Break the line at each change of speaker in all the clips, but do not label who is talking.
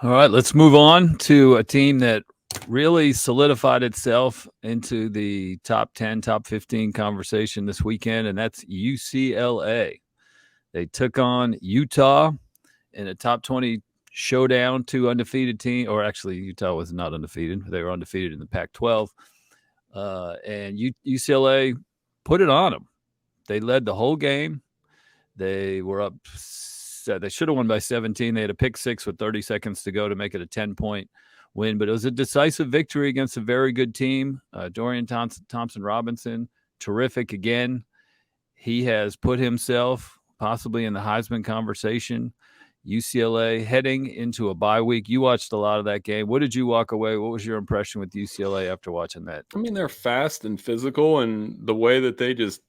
All right, let's move on to a team that really solidified itself into the top 10, top 15 conversation this weekend, and that's UCLA. They took on Utah in a top 20 showdown, two undefeated team, or actually Utah was not undefeated. They were undefeated in the Pac-12. And UCLA put it on them. They led the whole game. They were up. They should have won by 17. They had a pick six with 30 seconds to go to make it a 10-point win. But it was a decisive victory against a very good team. Dorian Thompson-Robinson, terrific again. He has put himself possibly in the Heisman conversation. UCLA heading into a bye week. You watched a lot of that game. What did you walk away? What was your impression with UCLA after watching that?
I mean, they're fast and physical, and the way that they just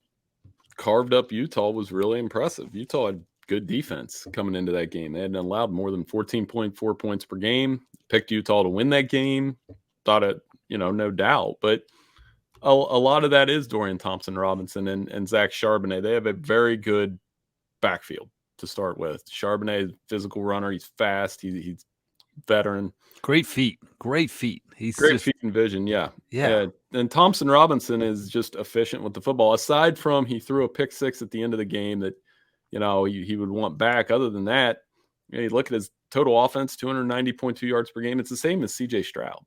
carved up Utah was really impressive. Utah had good defense coming into that game. They hadn't allowed more than 14.4 points per game. Picked Utah to win that game. Thought it, no doubt. But a lot of that is Dorian Thompson-Robinson and Zach Charbonnet. They have a very good backfield to start with. Charbonnet, physical runner. He's fast. He's veteran.
Great feet. He's
great feet and vision. Yeah. And Thompson-Robinson is just efficient with the football. Aside from he threw a pick six at the end of the game that, he would want back. Other than that, you look at his total offense, 290.2 yards per game. It's the same as C.J. Stroud.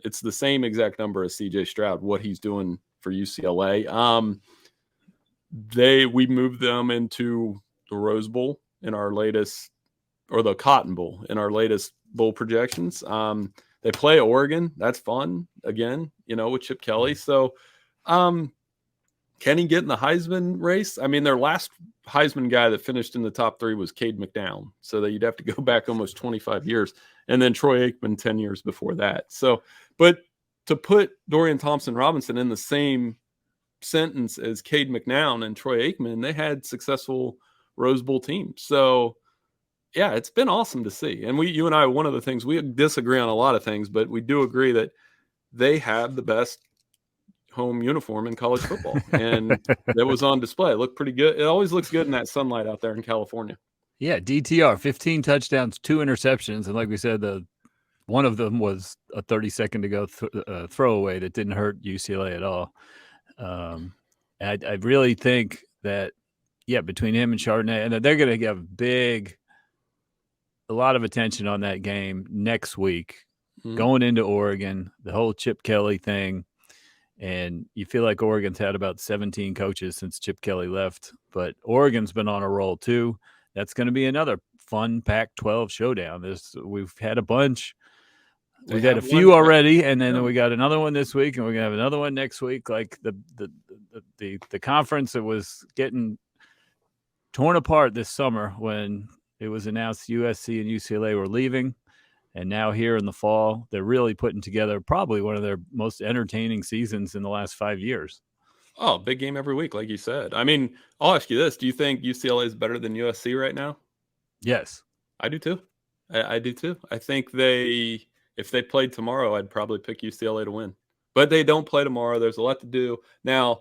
It's the same exact number as C.J. Stroud, what he's doing for UCLA. We moved them into the Rose Bowl in our latest, or the Cotton Bowl in our latest bowl projections. They play Oregon. That's fun again, with Chip Kelly. So, can he get in the Heisman race? I mean, their last Heisman guy that finished in the top three was Cade McNown. So that you'd have to go back almost 25 years. And then Troy Aikman 10 years before that. So, but to put Dorian Thompson-Robinson in the same sentence as Cade McNown and Troy Aikman, they had successful Rose Bowl teams. So, yeah, it's been awesome to see. And you and I, one of the things, we disagree on a lot of things, but we do agree that they have the best home uniform in college football. And that was on display. It looked pretty good. It always looks good in that sunlight out there in California.
Yeah, DTR, 15 touchdowns, 2 interceptions. And like we said, one of them was a 30-second to go throwaway that didn't hurt UCLA at all. I really think that, between him and Chardonnay, and they're going to give a lot of attention on that game next week, going into Oregon, the whole Chip Kelly thing. And you feel like Oregon's had about 17 coaches since Chip Kelly left, but Oregon's been on a roll too. That's going to be another fun Pac-12 showdown. We've had a bunch. We've had a few already, and then we got another one this week, and we're gonna have another one next week. Like the conference that was getting torn apart this summer when it was announced USC and UCLA were leaving. And now here in the fall, they're really putting together probably one of their most entertaining seasons in the last 5 years.
Oh, big game every week, like you said. I mean, I'll ask you this. Do you think UCLA is better than USC right now?
Yes.
I do too. I do too. I think if they played tomorrow, I'd probably pick UCLA to win. But they don't play tomorrow. There's a lot to do. Now,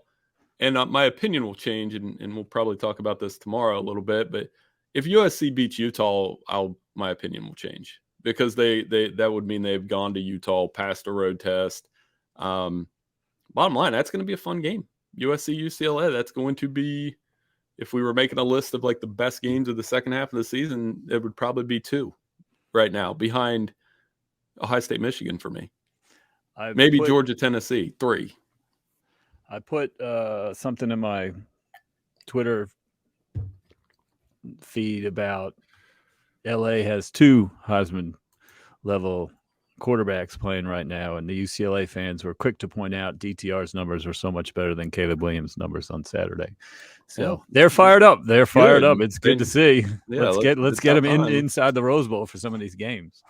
and my opinion will change, and we'll probably talk about this tomorrow a little bit. But if USC beats Utah, my opinion will change. Because that would mean they've gone to Utah, passed a road test. Bottom line, that's going to be a fun game. USC, UCLA, that's going to be, if we were making a list of like the best games of the second half of the season, it would probably be 2 right now, behind Ohio State, Michigan for me. Maybe Georgia, Tennessee, 3.
I put something in my Twitter feed about LA has 2 Heisman level quarterbacks playing right now, and the UCLA fans were quick to point out DTR's numbers are so much better than Caleb Williams' numbers on Saturday. So they're fired up. It's good to see. Yeah, let's get them inside the Rose Bowl for some of these games.